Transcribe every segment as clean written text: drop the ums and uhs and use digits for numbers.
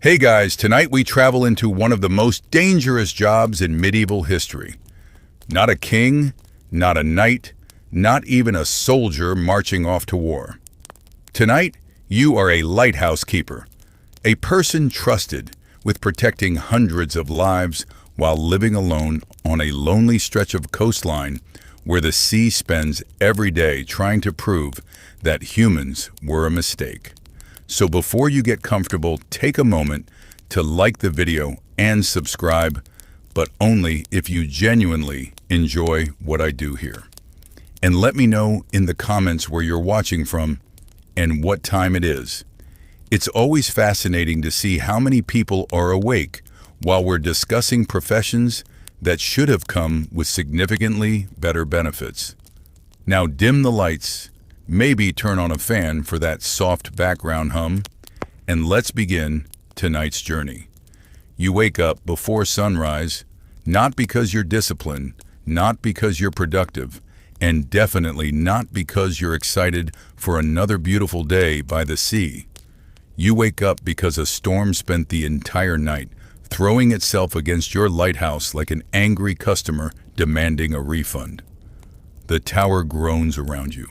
Hey guys, tonight we travel into one of the most dangerous jobs in medieval history. Not a king, not a knight, not even a soldier marching off to war. Tonight, you are a lighthouse keeper, a person trusted with protecting hundreds of lives while living alone on a lonely stretch of coastline where the sea spends every day trying to prove that humans were a mistake. So before you get comfortable, take a moment to like the video and subscribe, but only if you genuinely enjoy what I do here. And let me know in the comments where you're watching from and what time it is. It's always fascinating to see how many people are awake while we're discussing professions that should have come with significantly better benefits. Now dim the lights, maybe turn on a fan for that soft background hum, and let's begin tonight's journey. You wake up before sunrise, not because you're disciplined, not because you're productive, and definitely not because you're excited for another beautiful day by the sea. You wake up because a storm spent the entire night throwing itself against your lighthouse like an angry customer demanding a refund. The tower groans around you.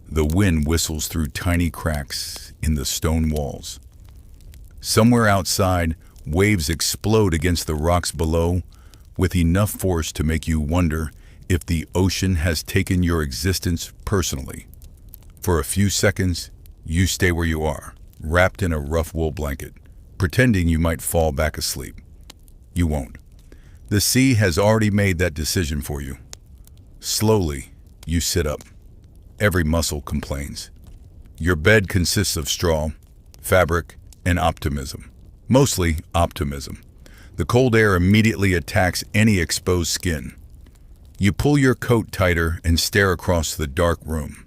The wind whistles through tiny cracks in the stone walls. Somewhere outside, waves explode against the rocks below with enough force to make you wonder if the ocean has taken your existence personally. For a few seconds, you stay where you are, wrapped in a rough wool blanket, pretending you might fall back asleep. You won't. The sea has already made that decision for you. Slowly, you sit up. Every muscle complains. Your bed consists of straw, fabric, and optimism. Mostly optimism. The cold air immediately attacks any exposed skin. You pull your coat tighter and stare across the dark room.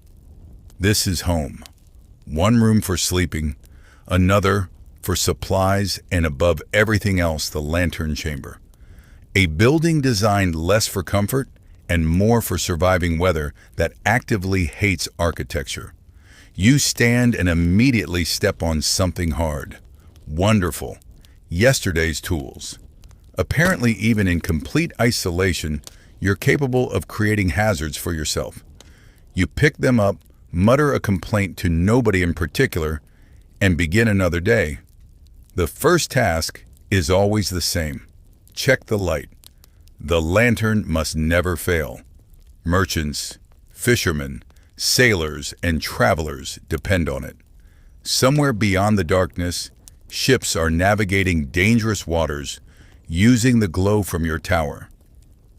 This is home. One room for sleeping, another for supplies, and above everything else, the lantern chamber. A building designed less for comfort and more for surviving weather that actively hates architecture. You stand and immediately step on something hard. Wonderful. Yesterday's tools. Apparently, even in complete isolation, you're capable of creating hazards for yourself. You pick them up, mutter a complaint to nobody in particular, and begin another day. The first task is always the same. Check the light. The lantern must never fail. Merchants, fishermen, sailors, and travelers depend on it. Somewhere beyond the darkness, ships are navigating dangerous waters using the glow from your tower.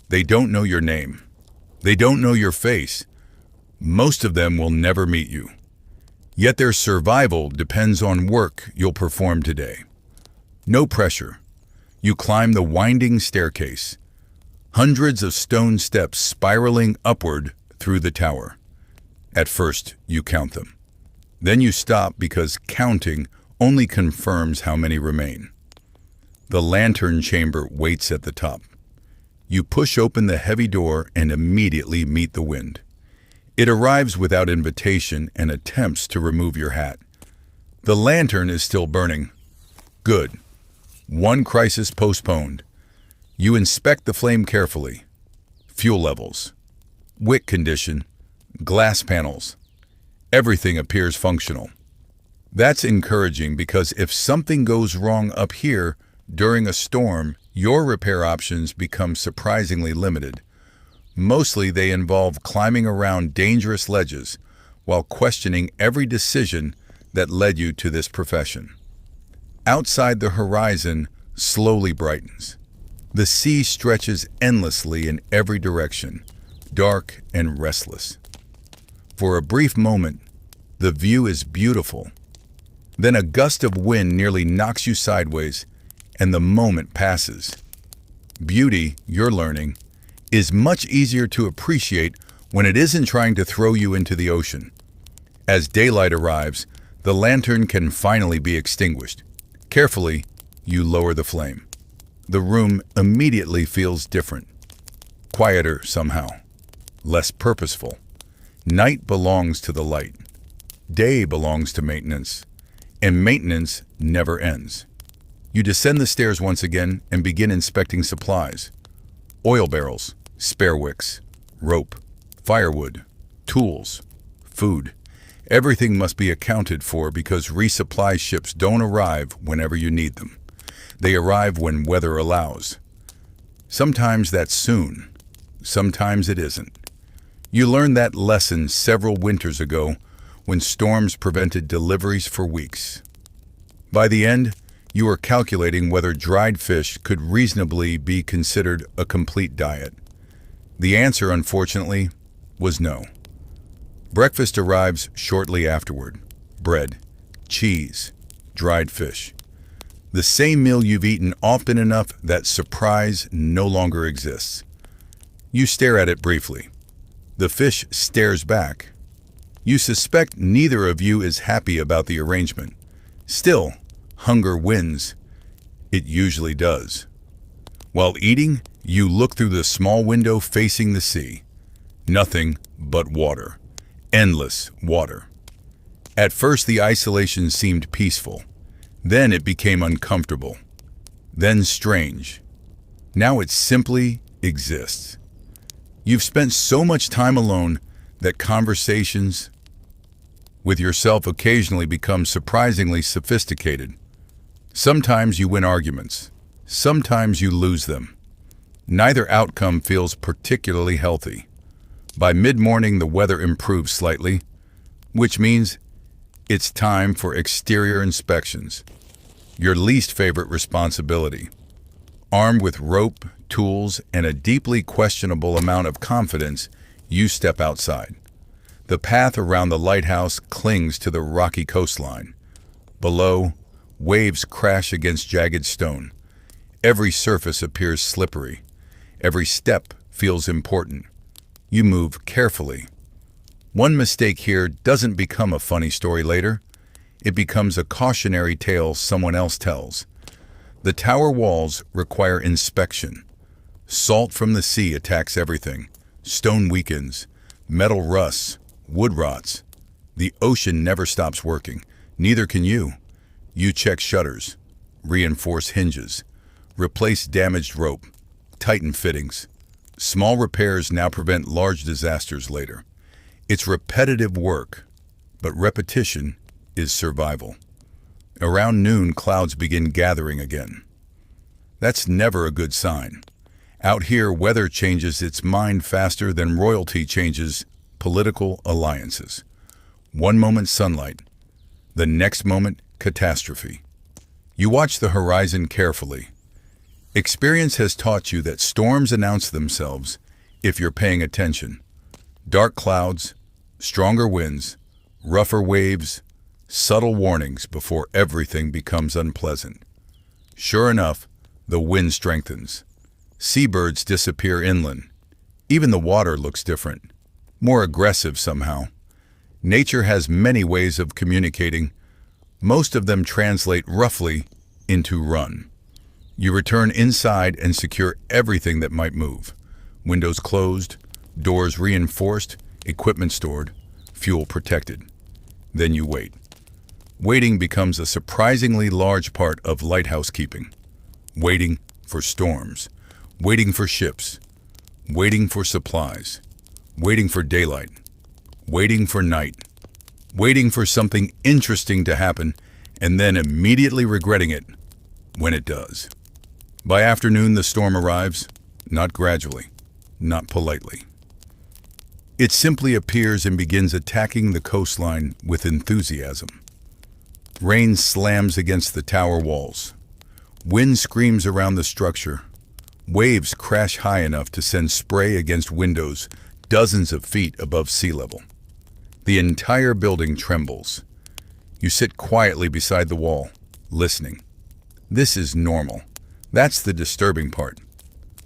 They don't know your name. They don't know your face. Most of them will never meet you. Yet their survival depends on work you'll perform today. No pressure. You climb the winding staircase. Hundreds of stone steps spiraling upward through the tower. At first, you count them. Then you stop because counting only confirms how many remain. The lantern chamber waits at the top. You push open the heavy door and immediately meet the wind. It arrives without invitation and attempts to remove your hat. The lantern is still burning. Good. One crisis postponed. You inspect the flame carefully. Fuel levels, wick condition, glass panels. Everything appears functional. That's encouraging because if something goes wrong up here during a storm, your repair options become surprisingly limited. Mostly they involve climbing around dangerous ledges while questioning every decision that led you to this profession. Outside, the horizon slowly brightens. The sea stretches endlessly in every direction, dark and restless. For a brief moment, the view is beautiful. Then a gust of wind nearly knocks you sideways, and the moment passes. Beauty, you're learning, is much easier to appreciate when it isn't trying to throw you into the ocean. As daylight arrives, the lantern can finally be extinguished. Carefully, you lower the flame. The room immediately feels different. Quieter somehow. Less purposeful. Night belongs to the light. Day belongs to maintenance. And maintenance never ends. You descend the stairs once again and begin inspecting supplies. Oil barrels, spare wicks, rope, firewood, tools, food. Everything must be accounted for because resupply ships don't arrive whenever you need them. They arrive when weather allows. Sometimes that's soon, sometimes it isn't. You learned that lesson several winters ago when storms prevented deliveries for weeks. By the end, you were calculating whether dried fish could reasonably be considered a complete diet. The answer, unfortunately, was no. Breakfast arrives shortly afterward. Bread, cheese, dried fish. The same meal you've eaten often enough that surprise no longer exists. You stare at it briefly. The fish stares back. You suspect neither of you is happy about the arrangement. Still, hunger wins. It usually does. While eating, you look through the small window facing the sea. Nothing but water. Endless water. At first, the isolation seemed peaceful. Then it became uncomfortable. Then strange. Now it simply exists. You've spent so much time alone that conversations with yourself occasionally become surprisingly sophisticated. Sometimes you win arguments. Sometimes you lose them. Neither outcome feels particularly healthy. By mid-morning, the weather improves slightly, which means it's time for exterior inspections. Your least favorite responsibility. Armed with rope, tools, and a deeply questionable amount of confidence, you step outside. The path around the lighthouse clings to the rocky coastline. Below, waves crash against jagged stone. Every surface appears slippery. Every step feels important. You move carefully. One mistake here doesn't become a funny story later. It becomes a cautionary tale someone else tells. The tower walls require inspection. Salt from the sea attacks everything. Stone weakens. Metal rusts. Wood rots. The ocean never stops working. Neither can you. You check shutters. Reinforce hinges. Replace damaged rope. Tighten fittings. Small repairs now prevent large disasters later. It's repetitive work, but repetition is survival. Around noon, clouds begin gathering again. That's never a good sign. Out here, weather changes its mind faster than royalty changes political alliances. One moment sunlight, the next moment catastrophe. You watch the horizon carefully. Experience has taught you that storms announce themselves if you're paying attention. Dark clouds, stronger winds, rougher waves, subtle warnings before everything becomes unpleasant. Sure enough, the wind strengthens. Seabirds disappear inland. Even the water looks different, more aggressive somehow. Nature has many ways of communicating. Most of them translate roughly into run. You return inside and secure everything that might move. Windows closed, doors reinforced, equipment stored, fuel protected. Then you wait. Waiting becomes a surprisingly large part of lighthouse keeping. Waiting for storms, waiting for ships, waiting for supplies, waiting for daylight, waiting for night, waiting for something interesting to happen, and then immediately regretting it when it does. By afternoon, the storm arrives, not gradually, not politely. It simply appears and begins attacking the coastline with enthusiasm. Rain slams against the tower walls. Wind screams around the structure. Waves crash high enough to send spray against windows dozens of feet above sea level. The entire building trembles. You sit quietly beside the wall, listening. This is normal. That's the disturbing part.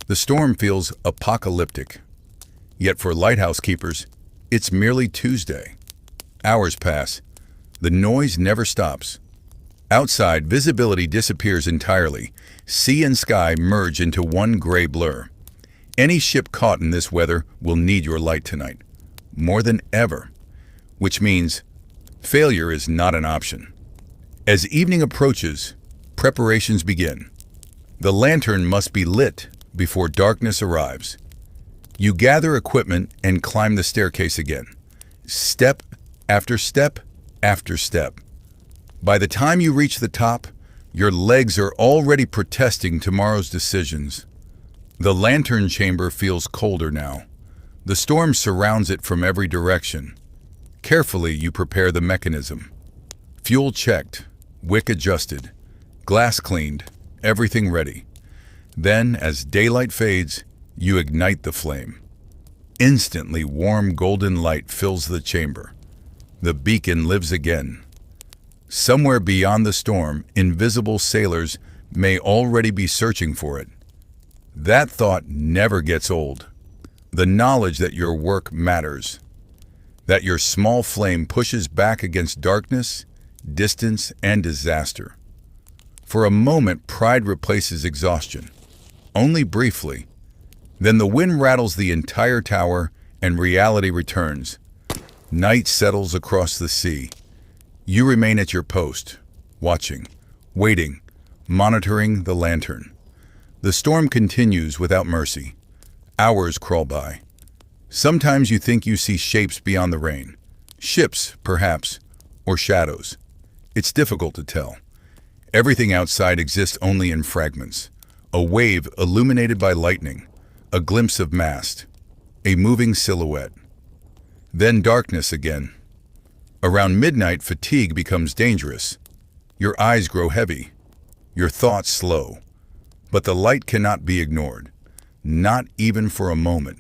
The storm feels apocalyptic. Yet for lighthouse keepers, it's merely Tuesday. Hours pass. The noise never stops. Outside, visibility disappears entirely. Sea and sky merge into one gray blur. Any ship caught in this weather will need your light tonight, more than ever, which means failure is not an option. As evening approaches, preparations begin. The lantern must be lit before darkness arrives. You gather equipment and climb the staircase again, step after step after step. By the time you reach the top, your legs are already protesting tomorrow's decisions. The lantern chamber feels colder now. The storm surrounds it from every direction. Carefully, you prepare the mechanism. Fuel checked, wick adjusted, glass cleaned, everything ready. Then, as daylight fades, you ignite the flame. Instantly, warm golden light fills the chamber. The beacon lives again. Somewhere beyond the storm, invisible sailors may already be searching for it. That thought never gets old. The knowledge that your work matters, that your small flame pushes back against darkness, distance, and disaster. For a moment, pride replaces exhaustion, only briefly. Then the wind rattles the entire tower and reality returns. Night settles across the sea. You remain at your post, watching, waiting, monitoring the lantern. The storm continues without mercy. Hours crawl by. Sometimes you think you see shapes beyond the rain. Ships, perhaps, or shadows. It's difficult to tell. Everything outside exists only in fragments. A wave illuminated by lightning, a glimpse of mast, a moving silhouette. Then darkness again. Around midnight, fatigue becomes dangerous. Your eyes grow heavy, your thoughts slow. But the light cannot be ignored, not even for a moment.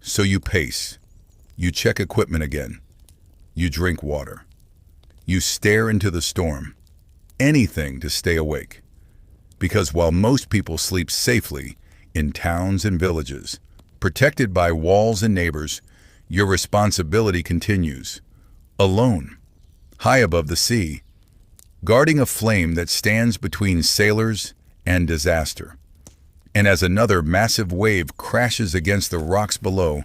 So you pace. You check equipment again. You drink water. You stare into the storm. Anything to stay awake. Because while most people sleep safely in towns and villages, protected by walls and neighbors, your responsibility continues. Alone, high above the sea, guarding a flame that stands between sailors and disaster. And as another massive wave crashes against the rocks below,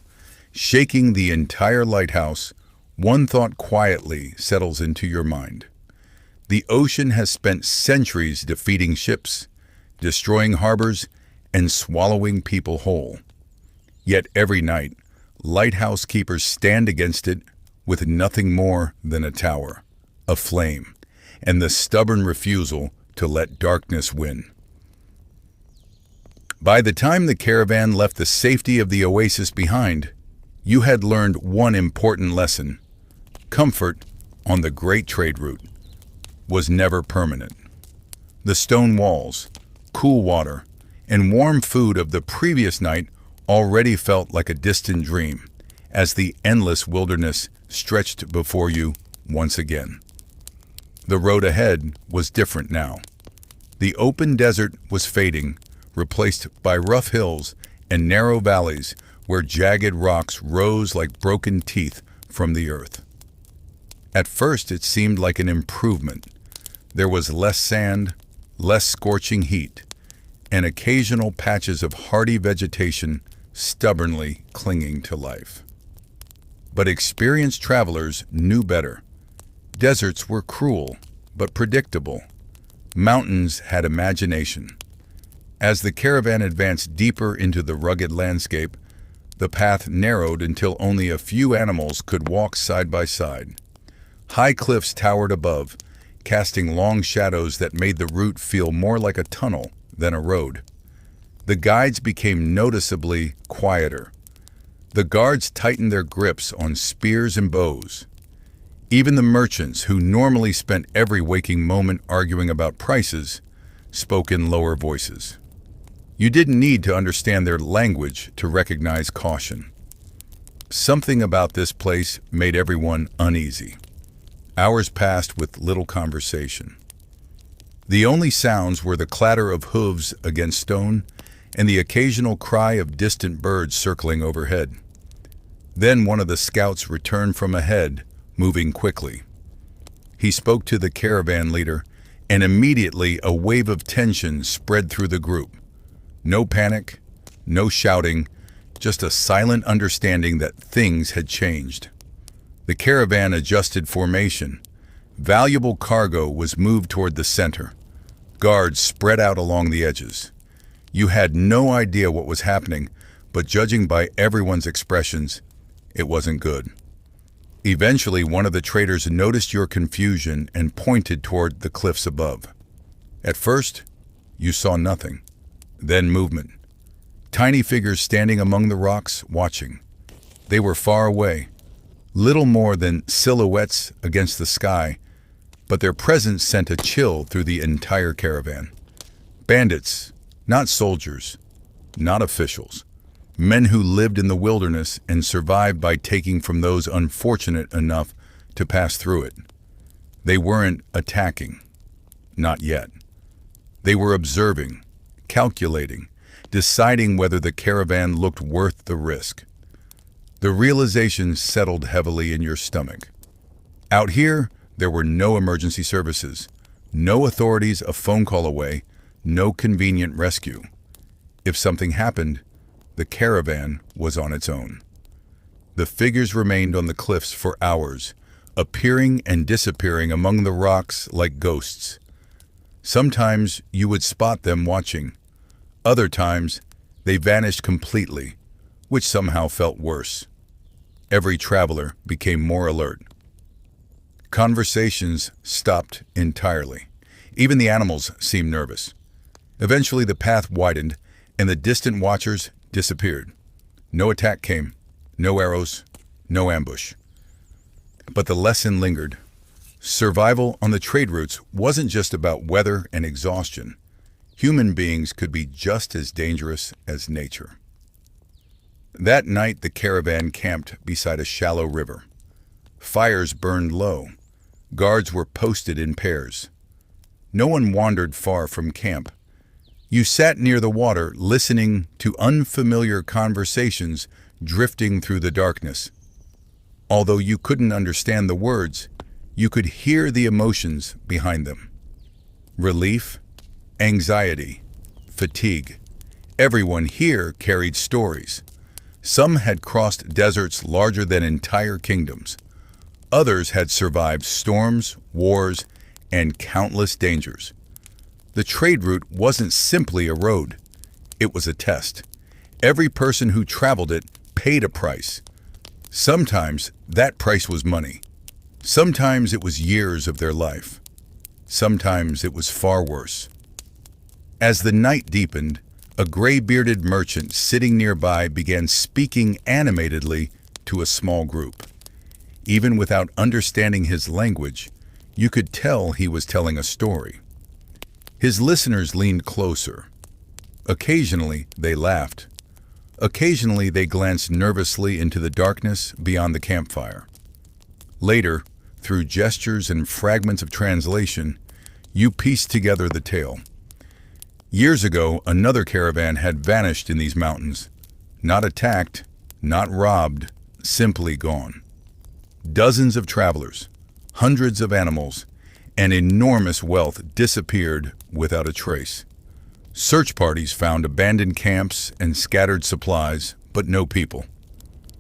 shaking the entire lighthouse, one thought quietly settles into your mind. The ocean has spent centuries defeating ships, destroying harbors, and swallowing people whole. Yet every night, lighthouse keepers stand against it with nothing more than a tower, a flame, and the stubborn refusal to let darkness win. By the time the caravan left the safety of the oasis behind, you had learned one important lesson. Comfort on the great trade route was never permanent. The stone walls, cool water, and warm food of the previous night already felt like a distant dream as the endless wilderness stretched before you once again. The road ahead was different now. The open desert was fading, replaced by rough hills and narrow valleys where jagged rocks rose like broken teeth from the earth. At first it seemed like an improvement. There was less sand, less scorching heat, and occasional patches of hardy vegetation stubbornly clinging to life. But experienced travelers knew better. Deserts were cruel, but predictable. Mountains had imagination. As the caravan advanced deeper into the rugged landscape, the path narrowed until only a few animals could walk side by side. High cliffs towered above, casting long shadows that made the route feel more like a tunnel than a road. The guides became noticeably quieter. The guards tightened their grips on spears and bows. Even the merchants, who normally spent every waking moment arguing about prices, spoke in lower voices. You didn't need to understand their language to recognize caution. Something about this place made everyone uneasy. Hours passed with little conversation. The only sounds were the clatter of hooves against stone and the occasional cry of distant birds circling overhead. Then one of the scouts returned from ahead, moving quickly. He spoke to the caravan leader, and immediately a wave of tension spread through the group. No panic, no shouting, just a silent understanding that things had changed. The caravan adjusted formation. Valuable cargo was moved toward the center. Guards spread out along the edges. You had no idea what was happening, but judging by everyone's expressions, it wasn't good. Eventually, one of the traders noticed your confusion and pointed toward the cliffs above. At first, you saw nothing. Then movement. Tiny figures standing among the rocks, watching. They were far away, little more than silhouettes against the sky, but their presence sent a chill through the entire caravan. Bandits, not soldiers, not officials. Men who lived in the wilderness and survived by taking from those unfortunate enough to pass through it. They weren't attacking. Not yet. They were observing, calculating, deciding whether the caravan looked worth the risk. The realization settled heavily in your stomach. Out here, there were no emergency services, no authorities a phone call away, no convenient rescue. If something happened, the caravan was on its own. The figures remained on the cliffs for hours, appearing and disappearing among the rocks like ghosts. Sometimes you would spot them watching. Other times, they vanished completely, which somehow felt worse. Every traveler became more alert. Conversations stopped entirely. Even the animals seemed nervous. Eventually, the path widened, and the distant watchers disappeared. No attack came, no arrows, no ambush. But the lesson lingered. Survival on the trade routes wasn't just about weather and exhaustion. Human beings could be just as dangerous as nature. That night, the caravan camped beside a shallow river. Fires burned low. Guards were posted in pairs. No one wandered far from camp. You sat near the water, listening to unfamiliar conversations drifting through the darkness. Although you couldn't understand the words, you could hear the emotions behind them. Relief, anxiety, fatigue. Everyone here carried stories. Some had crossed deserts larger than entire kingdoms. Others had survived storms, wars, and countless dangers. The trade route wasn't simply a road. It was a test. Every person who traveled it paid a price. Sometimes that price was money. Sometimes it was years of their life. Sometimes it was far worse. As the night deepened, a gray-bearded merchant sitting nearby began speaking animatedly to a small group. Even without understanding his language, you could tell he was telling a story. His listeners leaned closer. Occasionally, they laughed. Occasionally, they glanced nervously into the darkness beyond the campfire. Later, through gestures and fragments of translation, you pieced together the tale. Years ago, another caravan had vanished in these mountains. Not attacked, not robbed, simply gone. Dozens of travelers, hundreds of animals, and enormous wealth disappeared without a trace. Search parties found abandoned camps and scattered supplies, but no people.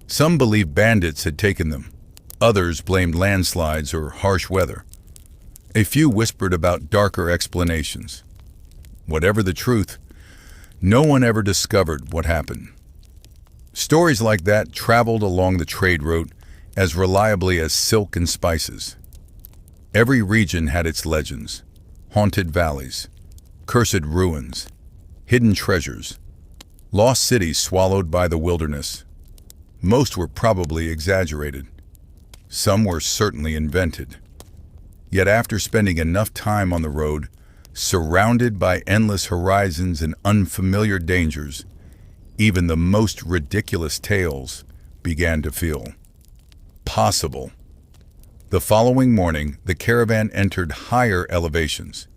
Some believed bandits had taken them. Others blamed landslides or harsh weather. A few whispered about darker explanations. Whatever the truth, no one ever discovered what happened. Stories like that traveled along the trade route as reliably as silk and spices. Every region had its legends, haunted valleys, cursed ruins, hidden treasures, lost cities swallowed by the wilderness. Most were probably exaggerated. Some were certainly invented. Yet after spending enough time on the road, surrounded by endless horizons and unfamiliar dangers, even the most ridiculous tales began to feel possible. The following morning, the caravan entered higher elevations.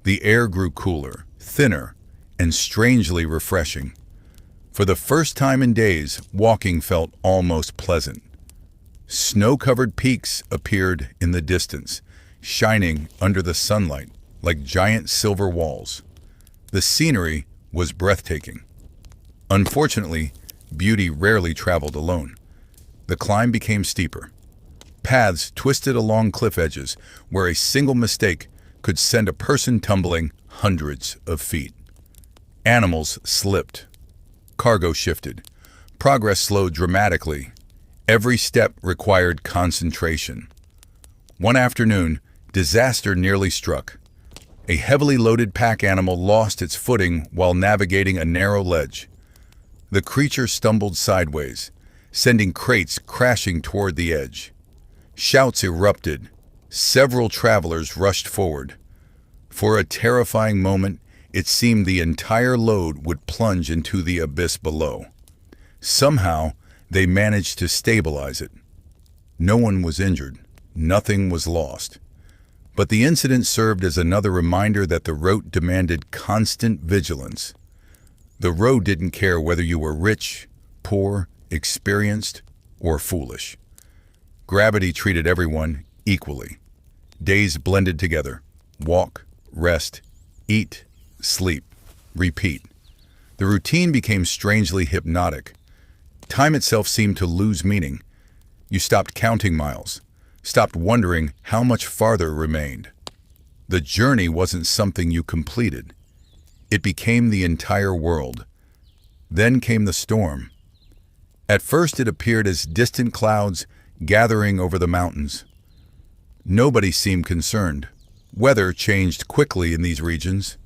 The air grew cooler, thinner, and strangely refreshing. For the first time in days, walking felt almost pleasant. Snow-covered peaks appeared in the distance, shining under the sunlight like giant silver walls. The scenery was breathtaking. Unfortunately, beauty rarely traveled alone. The climb became steeper. Paths twisted along cliff edges where a single mistake could send a person tumbling hundreds of feet. Animals slipped. Cargo shifted. Progress slowed dramatically. Every step required concentration. One afternoon, disaster nearly struck. A heavily loaded pack animal lost its footing while navigating a narrow ledge. The creature stumbled sideways, sending crates crashing toward the edge. Shouts erupted. Several travelers rushed forward. For a terrifying moment, it seemed the entire load would plunge into the abyss below. Somehow, they managed to stabilize it. No one was injured. Nothing was lost. But the incident served as another reminder that the road demanded constant vigilance. The road didn't care whether you were rich, poor, experienced, or foolish. Gravity treated everyone equally. Days blended together. Walk, rest, eat, sleep, repeat. The routine became strangely hypnotic. Time itself seemed to lose meaning. You stopped counting miles, stopped wondering how much farther remained. The journey wasn't something you completed. It became the entire world. Then came the storm. At first it appeared as distant clouds gathering over the mountains. Nobody seemed concerned. Weather changed quickly in these regions.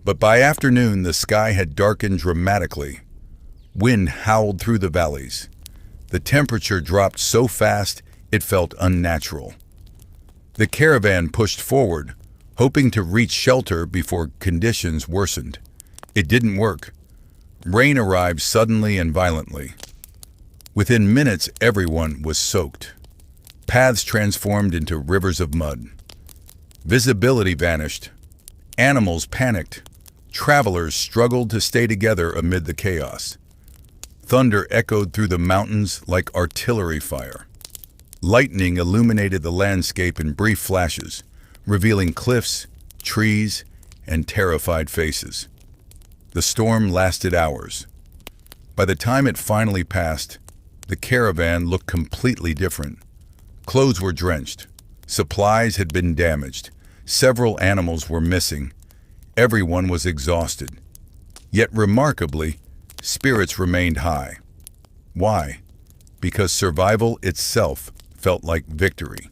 But by afternoon the sky had darkened dramatically. Wind howled through the valleys. The temperature dropped so fast it felt unnatural. The caravan pushed forward, hoping to reach shelter before conditions worsened. It didn't work. Rain arrived suddenly and violently. Within minutes, everyone was soaked. Paths transformed into rivers of mud. Visibility vanished. Animals panicked. Travelers struggled to stay together amid the chaos. Thunder echoed through the mountains like artillery fire. Lightning illuminated the landscape in brief flashes, revealing cliffs, trees, and terrified faces. The storm lasted hours. By the time it finally passed, the caravan looked completely different. Clothes were drenched. Supplies had been damaged. Several animals were missing. Everyone was exhausted. Yet remarkably, spirits remained high. Why? Because survival itself felt like victory.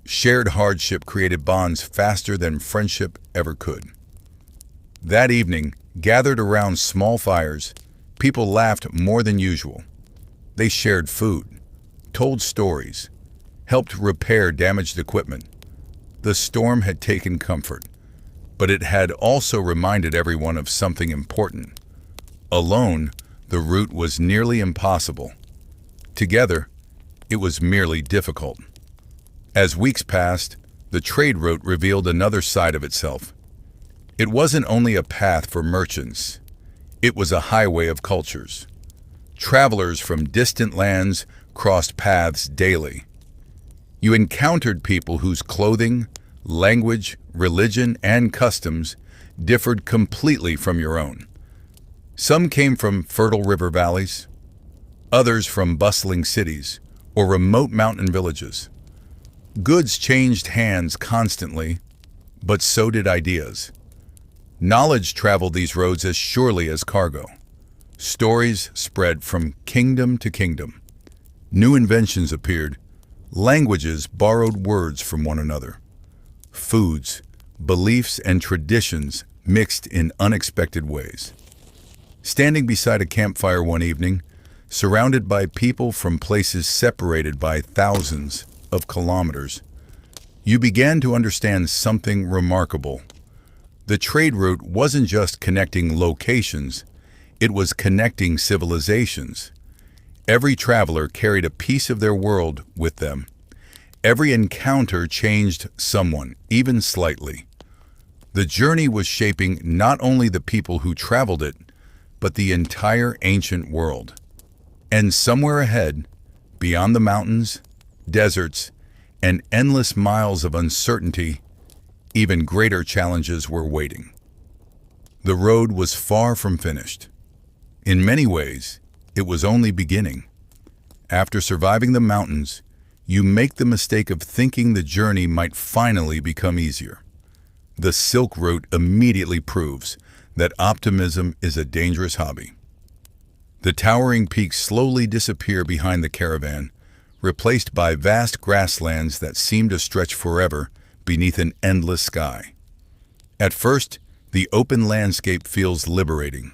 Shared hardship created bonds faster than friendship ever could. That evening, gathered around small fires, people laughed more than usual. They shared food, told stories, helped repair damaged equipment. The storm had taken comfort, but it had also reminded everyone of something important. Alone, the route was nearly impossible. Together, it was merely difficult. As weeks passed, the trade route revealed another side of itself. It wasn't only a path for merchants. It was a highway of cultures. Travelers from distant lands crossed paths daily. You encountered people whose clothing, language, religion, and customs differed completely from your own. Some came from fertile river valleys, others from bustling cities or remote mountain villages. Goods changed hands constantly, but so did ideas. Knowledge traveled these roads as surely as cargo. Stories spread from kingdom to kingdom. New inventions appeared. Languages borrowed words from one another. Foods, beliefs, and traditions mixed in unexpected ways. Standing beside a campfire one evening, surrounded by people from places separated by thousands of kilometers, you began to understand something remarkable. The trade route wasn't just connecting locations, it was connecting civilizations. Every traveler carried a piece of their world with them. Every encounter changed someone, even slightly. The journey was shaping not only the people who traveled it, but the entire ancient world. And somewhere ahead, beyond the mountains, deserts, and endless miles of uncertainty, even greater challenges were waiting. The road was far from finished. In many ways, it was only beginning. After surviving the mountains, you make the mistake of thinking the journey might finally become easier. The Silk Route immediately proves that optimism is a dangerous hobby. The towering peaks slowly disappear behind the caravan, replaced by vast grasslands that seem to stretch forever beneath an endless sky. At first, the open landscape feels liberating.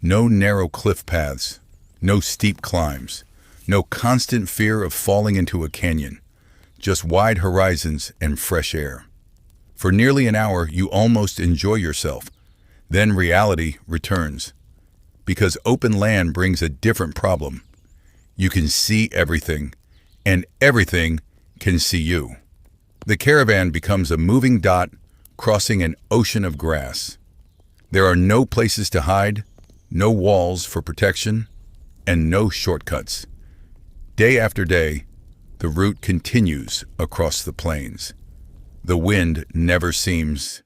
No narrow cliff paths, no steep climbs, no constant fear of falling into a canyon, just wide horizons and fresh air. For nearly an hour, you almost enjoy yourself. Then reality returns. Because open land brings a different problem. You can see everything, and everything can see you. The caravan becomes a moving dot crossing an ocean of grass. There are no places to hide, no walls for protection, and no shortcuts. Day after day, the route continues across the plains. The wind never seems